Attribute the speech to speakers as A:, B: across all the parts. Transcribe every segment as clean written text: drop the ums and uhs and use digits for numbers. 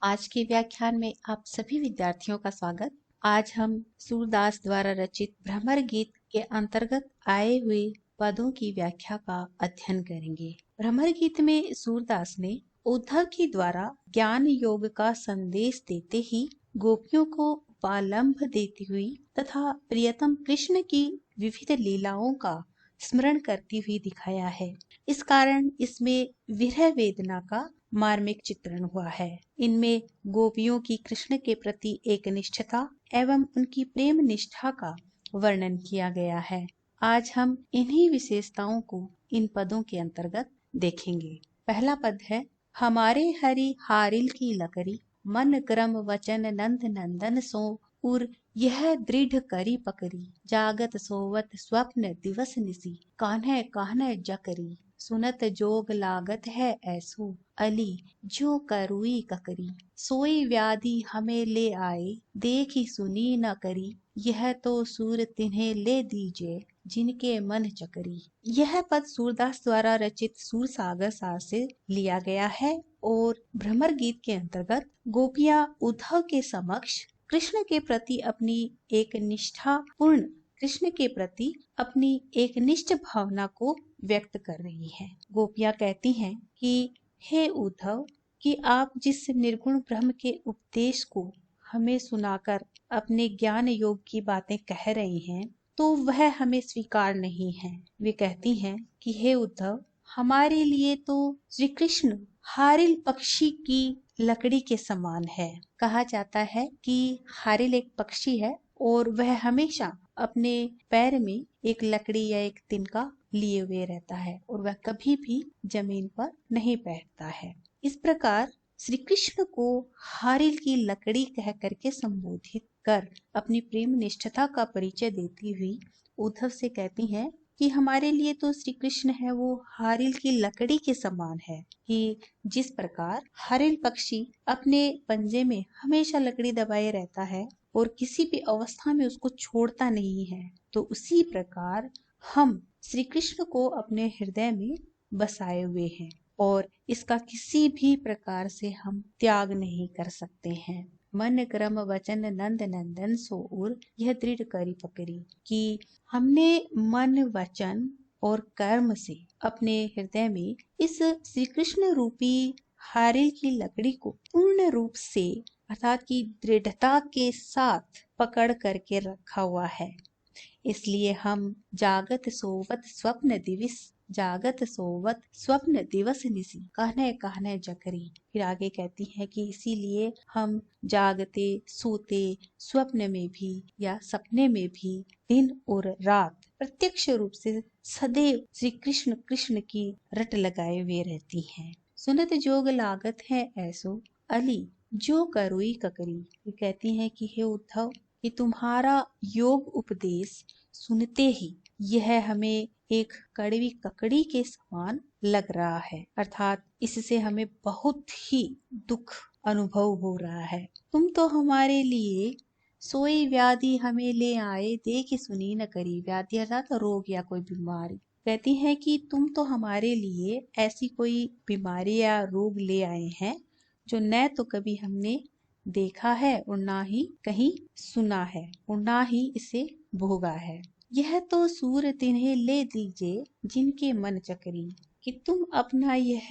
A: आज के व्याख्यान में आप सभी विद्यार्थियों का स्वागत। आज हम सूरदास द्वारा रचित भ्रमर गीत के अंतर्गत आए हुए पदों की व्याख्या का अध्ययन करेंगे। भ्रमर गीत में सूरदास ने उद्धव के द्वारा ज्ञान योग का संदेश देते ही गोपियों को उपालंब देती हुई तथा प्रियतम कृष्ण की विविध लीलाओं का स्मरण करती हुई दिखाया है। इस कारण इसमें विरह वेदना का मार्मिक चित्रण हुआ है। इनमें गोपियों की कृष्ण के प्रति एक निष्ठता एवं उनकी प्रेम निष्ठा का वर्णन किया गया है। आज हम इन्हीं विशेषताओं को इन पदों के अंतर्गत देखेंगे। पहला पद है, हमारे हरि हारिल की लकड़ी, मन क्रम वचन नंद नंदन सो उर यह दृढ़ करी पकड़ी, जागत सोवत स्वप्न दिवस निसी, कान्हे कान्हे जकरी, सुनत जोग लागत है ऐसो, अली जो करुई ककरी, सोई व्याधि हमें ले आए, देखी सुनी न करी, यह तो सूर तिन्हें ले दीजे, जिनके मन चकरी। यह पद सूरदास द्वारा रचित सूर सागर सार से लिया गया है और भ्रमर गीत के अंतर्गत गोपियां उद्धव के समक्ष कृष्ण के प्रति अपनी एक निष्ठापूर्ण कृष्ण के प्रति अपनी एक निष्ठ भावना को व्यक्त कर रही है। गोपियां कहती हैं कि हे उद्धव, कि आप जिस निर्गुण ब्रह्म के उपदेश को हमें सुनाकर अपने ज्ञान योग की बातें कह रहे हैं, तो वह हमें स्वीकार नहीं है। वे कहती हैं कि हे उद्धव, हमारे लिए तो श्री कृष्ण हारिल पक्षी की लकड़ी के समान है। कहा जाता है कि हारिल एक पक्षी है और वह हमेशा अपने पैर में एक लकड़ी या एक तिनका लिए हुए रहता है और वह कभी भी जमीन पर नहीं बैठता है। इस प्रकार श्री कृष्ण को हारिल की लकड़ी कह करके संबोधित कर अपनी प्रेम निष्ठता का परिचय देती हुई उद्धव से कहती हैं कि हमारे लिए तो श्री कृष्ण है वो हारिल की लकड़ी के समान है, कि जिस प्रकार हारिल पक्षी अपने पंजे में हमेशा लकड़ी दबाए रहता है और किसी भी अवस्था में उसको छोड़ता नहीं है, तो उसी प्रकार हम श्री कृष्ण को अपने हृदय में बसाए हुए हैं और इसका किसी भी प्रकार से हम त्याग नहीं कर सकते हैं। मन क्रम वचन नंद नंदन सोउर यह दृढ़ करी पकड़ी, कि हमने मन वचन और कर्म से अपने हृदय में इस श्री कृष्ण रूपी हारिल की लकड़ी को पूर्ण रूप से अर्थात की दृढ़ता के साथ पकड़ करके रखा हुआ है। इसलिए हम जागत सोवत स्वप्न दिवस निसी, कहने कहने जकरी। फिर आगे कहती है कि इसीलिए हम जागते सोते स्वप्न में भी या सपने में भी दिन और रात प्रत्यक्ष रूप से सदैव श्री कृष्ण कृष्ण की रट लगाए हुए रहती हैं। सुनत जोग लागत है ऐसो, अली जो करुई ककरी। ये कहती हैं कि हे उद्धव, कि तुम्हारा योग उपदेश सुनते ही यह हमें एक कड़वी ककड़ी के समान लग रहा है, अर्थात इससे हमें बहुत ही दुख अनुभव हो रहा है। तुम तो हमारे लिए सोई व्याधि हमें ले आए, देखी सुनी न करी। व्याधि अर्थात रोग या कोई बीमारी। कहती है कि तुम तो हमारे लिए ऐसी कोई बीमारी या रोग ले आए हैं जो न तो कभी हमने देखा है और ना ही कहीं सुना है और ना ही इसे भोगा है। यह तो सूर तिन्हें ले दीजे, जिनके मन चकरी, कि तुम अपना यह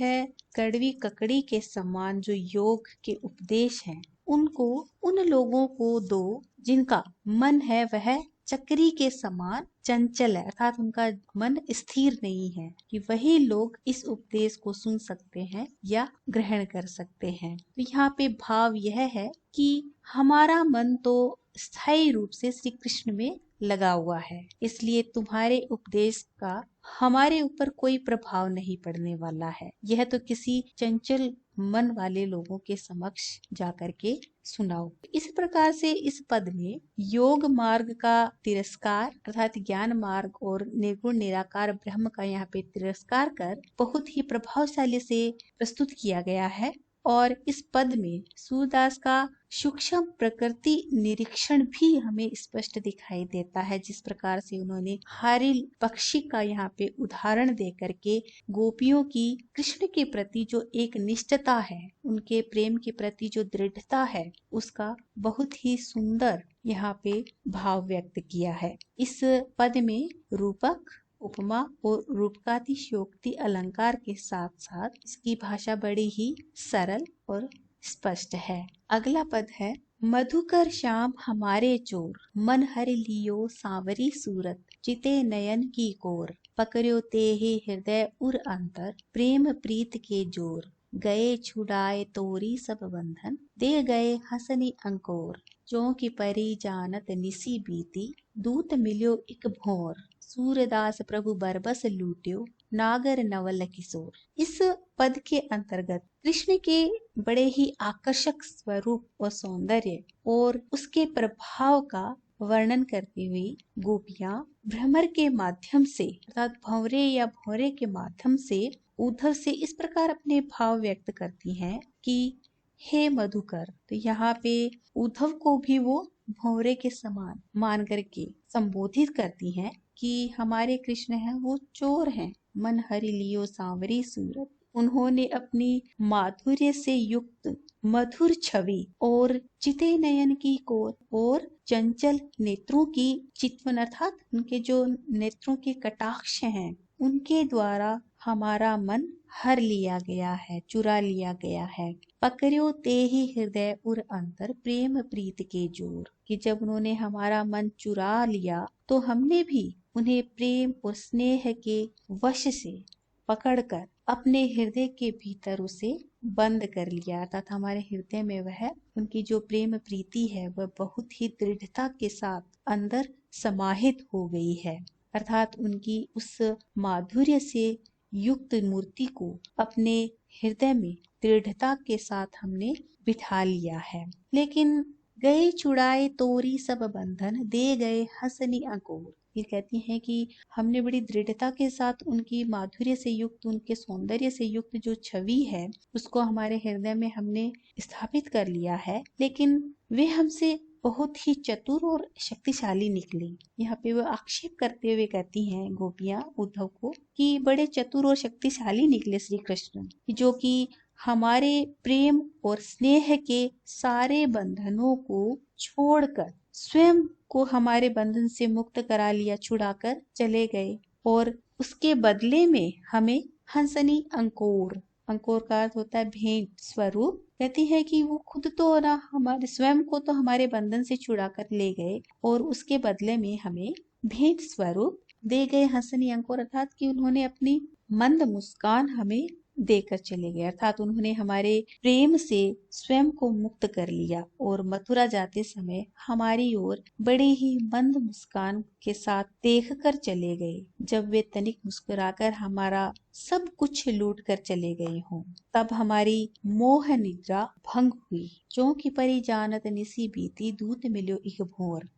A: कड़वी ककड़ी के समान जो योग के उपदेश हैं, उनको उन लोगों को दो जिनका मन है वह चक्री के समान चंचल है, अर्थात उनका मन स्थिर नहीं है, कि वही लोग इस उपदेश को सुन सकते हैं या ग्रहण कर सकते हैं। तो यहाँ पे भाव यह है कि हमारा मन तो स्थायी रूप से श्री कृष्ण में लगा हुआ है, इसलिए तुम्हारे उपदेश का हमारे ऊपर कोई प्रभाव नहीं पड़ने वाला है। यह तो किसी चंचल मन वाले लोगों के समक्ष जाकर के सुनाओ। इस प्रकार से इस पद में योग मार्ग का तिरस्कार अर्थात ज्ञान मार्ग और निर्गुण निराकार ब्रह्म का यहाँ पे तिरस्कार कर बहुत ही प्रभावशाली से प्रस्तुत किया गया है और इस पद में सूरदास का सूक्ष्म प्रकृति निरीक्षण भी हमें स्पष्ट दिखाई देता है। जिस प्रकार से उन्होंने हरिल पक्षी का यहाँ पे उदाहरण दे करके गोपियों की कृष्ण के प्रति जो एक निष्ठता है, उनके प्रेम के प्रति जो दृढ़ता है, उसका बहुत ही सुंदर यहाँ पे भाव व्यक्त किया है। इस पद में रूपक, उपमा और रूपकातिशयोक्ति अलंकार के साथ साथ इसकी भाषा बड़ी ही सरल और स्पष्ट है। अगला पद है, मधुकर श्याम हमारे चोर, मन हर लियो सांवरी सूरत, चिते नयन की कोर, पकड़ो तेहि हृदय उर अंतर, प्रेम प्रीत के जोर, गए छुड़ाए तोरी सब बंधन, दे गए हसनी अंकोर, जो की परी जानत निसी बीती, दूत मिल्यो इक भोर, सूरदास प्रभु बरबस लूट्यो, नागर नवल किशोर। इस पद के अंतर्गत कृष्ण के बड़े ही आकर्षक स्वरूप और सौंदर्य और उसके प्रभाव का वर्णन करती हुई गोपियां भ्रमर के माध्यम से अर्थात भंवरे या भौरे के माध्यम से उद्धव से इस प्रकार अपने भाव व्यक्त करती हैं कि हे मधुकर। तो यहाँ पे उद्धव को भी वो भंवरे के समान मान करके संबोधित करती हैं कि हमारे कृष्ण हैं वो चोर हैं, मन हरि लियो सांवरी सूरत। उन्होंने अपनी माधुर्य से युक्त मधुर छवि और चिते नयन की कोर और चंचल नेत्रों की चितवन अर्थात उनके जो नेत्रों के कटाक्ष हैं, उनके द्वारा हमारा मन हर लिया गया है, चुरा लिया गया है। पकड़ो ते ही हृदय उर अंतर, प्रेम प्रीत के जोर। कि जब उन्होंने हमारा मन चुरा लिया तो हमने भी उन्हें प्रेम और स्नेह के वश से पकड़कर अपने हृदय के भीतर उसे बंद कर लिया, अर्थात हमारे हृदय में वह उनकी जो प्रेम प्रीति है वह बहुत ही दृढ़ता के साथ अंदर समाहित हो गई है। अर्थात उनकी उस माधुर्य से युक्त मूर्ति को अपने हृदय में दृढ़ता के साथ हमने बिठा लिया है। लेकिन गए छुड़ाए तोरी सब बंधन, दे गए हसनी अंकोर। ये कहती हैं कि हमने बड़ी दृढ़ता के साथ उनकी माधुर्य से युक्त, उनके सौंदर्य से युक्त जो छवि है उसको हमारे हृदय में हमने स्थापित कर लिया है, लेकिन वे हमसे बहुत ही चतुर और शक्तिशाली निकली। यहाँ पे वो आक्षेप करते हुए कहती हैं गोपियां उद्धव को कि बड़े चतुर और शक्तिशाली निकले श्री कृष्ण, जो कि हमारे प्रेम और स्नेह के सारे बंधनों को छोड़कर स्वयं को हमारे बंधन से मुक्त करा लिया, छुड़ाकर चले गए और उसके बदले में हमें हंसनी अंकोर, अंकोर का अर्थ होता है भेंट स्वरूप। कहती है कि वो खुद तो ना हमारे स्वयं को तो हमारे बंधन से छुड़ा कर ले गए और उसके बदले में हमें भेंट स्वरूप दे गए हंसनी अंकोर, अर्थात कि उन्होंने अपनी मंद मुस्कान हमें देकर चले गए। अर्थात उन्होंने हमारे प्रेम से स्वयं को मुक्त कर लिया और मथुरा जाते समय हमारी ओर बड़े ही मंद मुस्कान के साथ देख कर चले गए। जब वे तनिक मुस्कुराकर हमारा सब कुछ लूट कर चले गए हों, तब हमारी मोह निद्रा भंग हुई। जो की परी जानत निसी बीती, दूत मिलो इक भोर।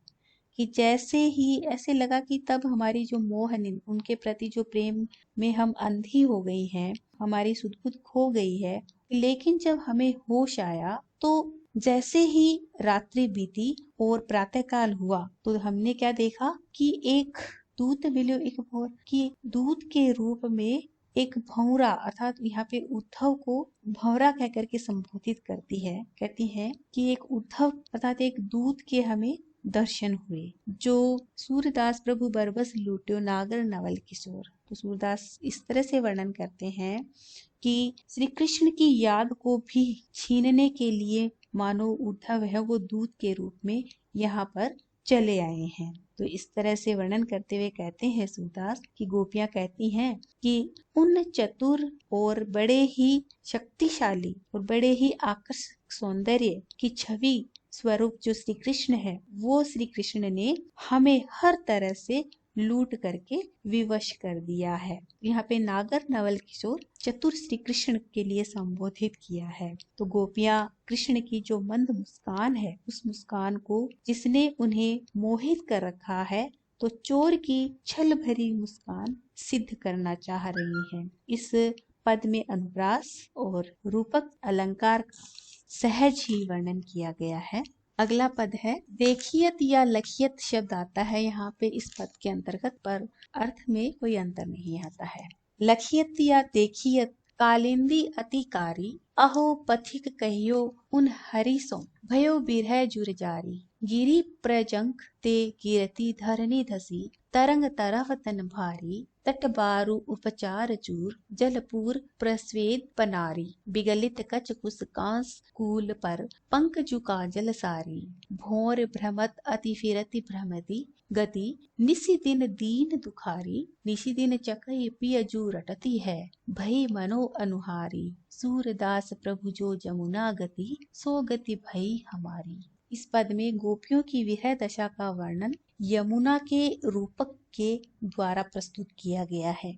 A: कि जैसे ही ऐसे लगा कि तब हमारी जो मोह उनके प्रति जो प्रेम में हम अंधी हो गई हैं, हमारी सुध-बुध खो गई है। लेकिन जब हमें होश आया तो जैसे ही रात्रि बीती और प्रातःकाल हुआ तो हमने क्या देखा कि एक दूत मिलो एक भोर, कि दूत के रूप में एक भौरा, अर्थात यहाँ पे उद्धव को भौरा कहकर के संबोधित करती है। कहती है कि एक उद्धव अर्थात एक दूत के हमें दर्शन हुए, जो सूरदास प्रभु बरबस लूट्यो, नागर नवल किशोर। तो सूरदास इस तरह से वर्णन करते हैं कि श्री कृष्ण की याद को भी छीनने के लिए मानो उद्धव है वो दूत के रूप में यहाँ पर चले आए हैं। तो इस तरह से वर्णन करते हुए कहते हैं सूरदास कि गोपियां कहती हैं कि उन चतुर और बड़े ही शक्तिशाली और बड़े ही आकर्षक सौंदर्य की छवि स्वरूप जो श्री कृष्ण है, वो श्री कृष्ण ने हमें हर तरह से लूट करके विवश कर दिया है। यहाँ पे नागर नवल किशोर चतुर श्री कृष्ण के लिए संबोधित किया है। तो गोपियां कृष्ण की जो मंद मुस्कान है, उस मुस्कान को जिसने उन्हें मोहित कर रखा है, तो चोर की छल भरी मुस्कान सिद्ध करना चाह रही हैं। इस पद में अनुप्रास और रूपक अलंकार का सहज ही वर्णन किया गया है। अगला पद है देखियत या लखियत शब्द आता है यहाँ पे इस पद के अंतर्गत, पर अर्थ में कोई अंतर नहीं आता है। लखियत या देखियत कालिंदी अतिकारी अहो पथिक कहियो उन हरिसो भयो बिरह जुर जारी गिरी प्रजंक ते गिरती धरनी धसी तरंग तरफ तन भारी तट बारु उपचार चूर जलपूर प्रस्वेद पनारी बिगलित कच कुस कांस कूल पर पंक जुका जल सारी भोर भ्रमत अति फिरति भ्रमति गति निसी दिन दीन दुखारी निसी दिन चकई पियजू रटती है भई मनो अनुहारी सूरदास प्रभु जो जमुना गति सो गति भई हमारी। इस पद में गोपियों की विरह दशा का वर्णन यमुना के रूपक के द्वारा प्रस्तुत किया गया है।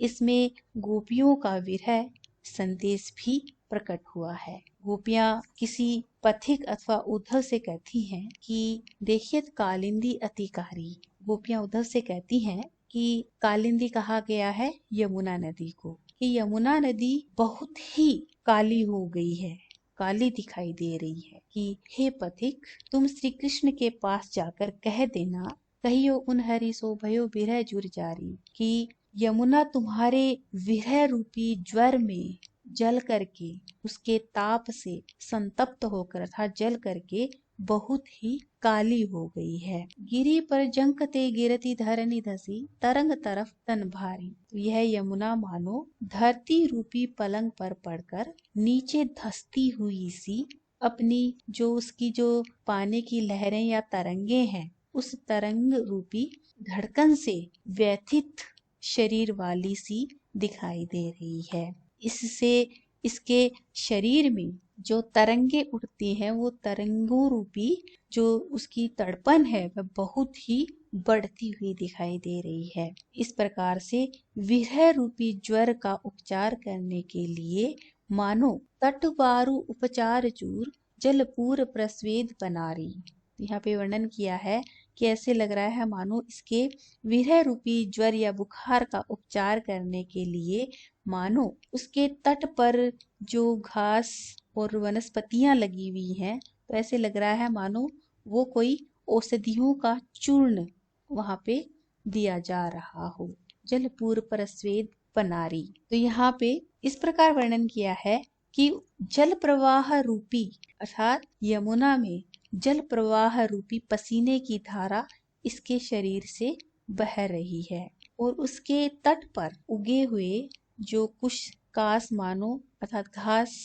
A: इसमें गोपियों का विरह संदेश भी प्रकट हुआ है। गोपियां किसी पथिक अथवा उद्धव से कहती हैं कि देखिए कालिंदी अतिकारी। गोपियां उद्धव से कहती हैं कि कालिंदी कहा गया है यमुना नदी को, कि यमुना नदी बहुत ही काली हो गई है, काली दिखाई दे रही है, कि हे पथिक तुम श्री कृष्ण के पास जाकर कह देना कहियो उन हरि सो भयो विरह जुर जारी, कि यमुना तुम्हारे विरह रूपी ज्वर में जल करके उसके ताप से संतप्त होकर अर्थात जल करके बहुत ही काली हो गई है। गिरी पर जंकते गिरती धरनी धसी तरंग तरफ तन भारी। तो यह यमुना मानो धरती रूपी पलंग पर पड़कर नीचे धसती हुई सी अपनी जो उसकी जो पानी की लहरें या तरंगे हैं उस तरंग रूपी धड़कन से व्यथित शरीर वाली सी दिखाई दे रही है। इससे इसके शरीर में जो तरंगे उठती हैं वो तरंगों रूपी जो उसकी तड़पन है वह बहुत ही बढ़ती हुई दिखाई दे रही है। इस प्रकार से विरह रूपी ज्वर का उपचार करने के लिए मानो तटवारु उपचार चूर जलपूर प्रस्वेद पनारी। यहाँ पे वर्णन किया है कि ऐसे लग रहा है मानो इसके विरह रूपी ज्वर या बुखार का उपचार करने के लिए मानो उसके तट पर जो घास और वनस्पतियां लगी हुई हैं तो ऐसे लग रहा है मानो वो कोई औषधियों का चूर्ण वहां पे दिया जा रहा हो। जलपूर प्रस्वेद पनारी। तो यहाँ पे इस प्रकार वर्णन किया है कि जल प्रवाह रूपी अर्थात यमुना में जल प्रवाह रूपी पसीने की धारा इसके शरीर से बह रही है और उसके तट पर उगे हुए जो कुछ कास मानो अर्थात घास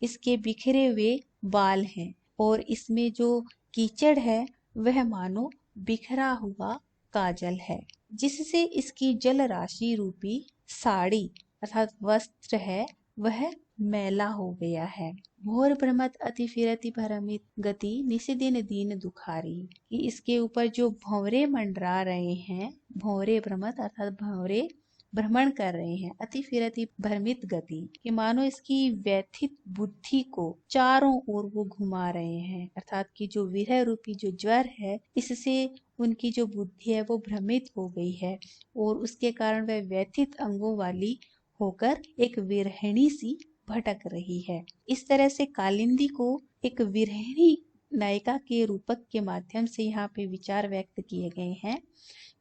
A: इसके बिखरे हुए बाल हैं और इसमें जो कीचड़ है वह मानो बिखरा हुआ काजल है, जिससे इसकी जल राशि रूपी साड़ी अर्थात वस्त्र है वह मैला हो गया है। भोर भ्रमत अति फिरति भ्रमित गति निशिदिन दीन दुखारी, कि इसके ऊपर जो भंवरे मंडरा रहे हैं, भंवरे भ्रमत अर्थात भंवरे भ्रमण कर रहे हैं, अति फिरति भ्रमित गति कि मानो इसकी व्यथित बुद्धि को चारों ओर वो घुमा रहे हैं, अर्थात कि जो विरह रूपी जो ज्वर है इससे उनकी जो बुद्धि है वो भ्रमित हो गई है और उसके कारण वह व्यथित अंगों वाली होकर एक विरहिणी सी भटक रही है। इस तरह से कालिंदी को एक विरहिणी नायिका के रूपक के माध्यम से यहाँ पे विचार व्यक्त किए गए हैं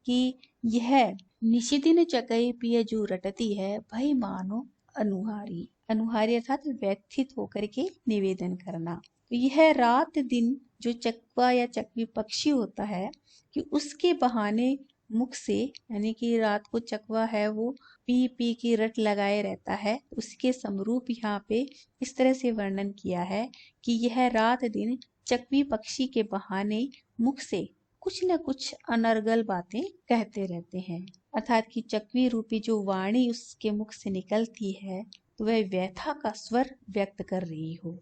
A: कि यह निशिदिन चकई पियजू रटती है भई मानो अनुहारी। अनुहारी अर्थात व्यथित होकर के निवेदन करना। तो यह रात दिन जो चकवा या चकवी पक्षी होता है कि उसके बहाने मुख से यानी कि रात को चकवा है वो पी पी की रट लगाए रहता है, उसके समरूप यहाँ पे इस तरह से वर्णन किया है कि यह रात दिन चकवी पक्षी के बहाने मुख से कुछ न कुछ अनर्गल बातें कहते रहते हैं, अर्थात कि चकवी रूपी जो वाणी उसके मुख से निकलती है तो वह व्यथा का स्वर व्यक्त कर रही हो,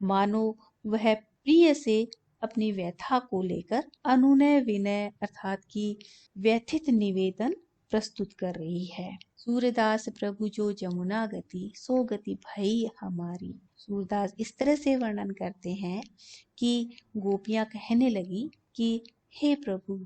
A: मानो वह प्रिय से अपनी व्यथा को लेकर अनुनय विनय अर्थात कि व्यथित निवेदन प्रस्तुत कर रही है। सूरदास प्रभु जो जमुना गति सो गति भई हमारी। सूरदास इस तरह से वर्णन करते हैं कि गोपियां कहने लगी कि हे प्रभु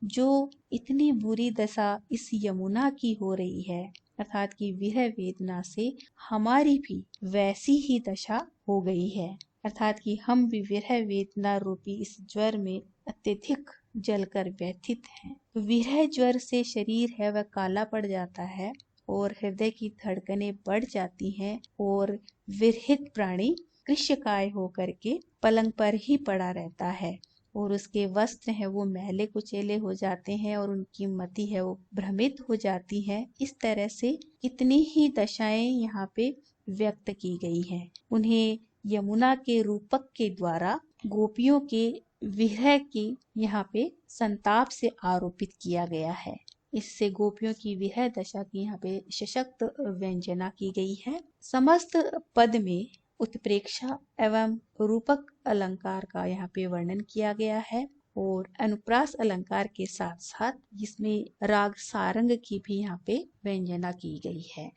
A: जो इतनी बुरी दशा इस यमुना की हो रही है अर्थात कि विरह वेदना से हमारी भी वैसी ही दशा हो गई है, अर्थात कि हम भी विरह वेदना रूपी इस ज्वर में अत्यधिक जलकर व्यथित हैं। विरह ज्वर से शरीर है वह काला पड़ जाता है और हृदय की धड़कनें बढ़ जाती हैं और विरहित प्राणी कृष्यकाय होकर के पलंग पर ही पड़ा रहता है और उसके वस्त्र हैं वो मैले कुचेले हो जाते हैं और उनकी मति है वो भ्रमित हो जाती है। इस तरह से कितनी ही दशाएं यहाँ पे व्यक्त की गई हैं। उन्हें यमुना के रूपक के द्वारा गोपियों के विरह की यहाँ पे संताप से आरोपित किया गया है। इससे गोपियों की विरह दशा की यहाँ पे सशक्त व्यंजना की गई है। समस्त पद में उत्प्रेक्षा एवं रूपक अलंकार का यहाँ पे वर्णन किया गया है और अनुप्रास अलंकार के साथ साथ इसमें राग सारंग की भी यहाँ पे व्यंजना की गई है।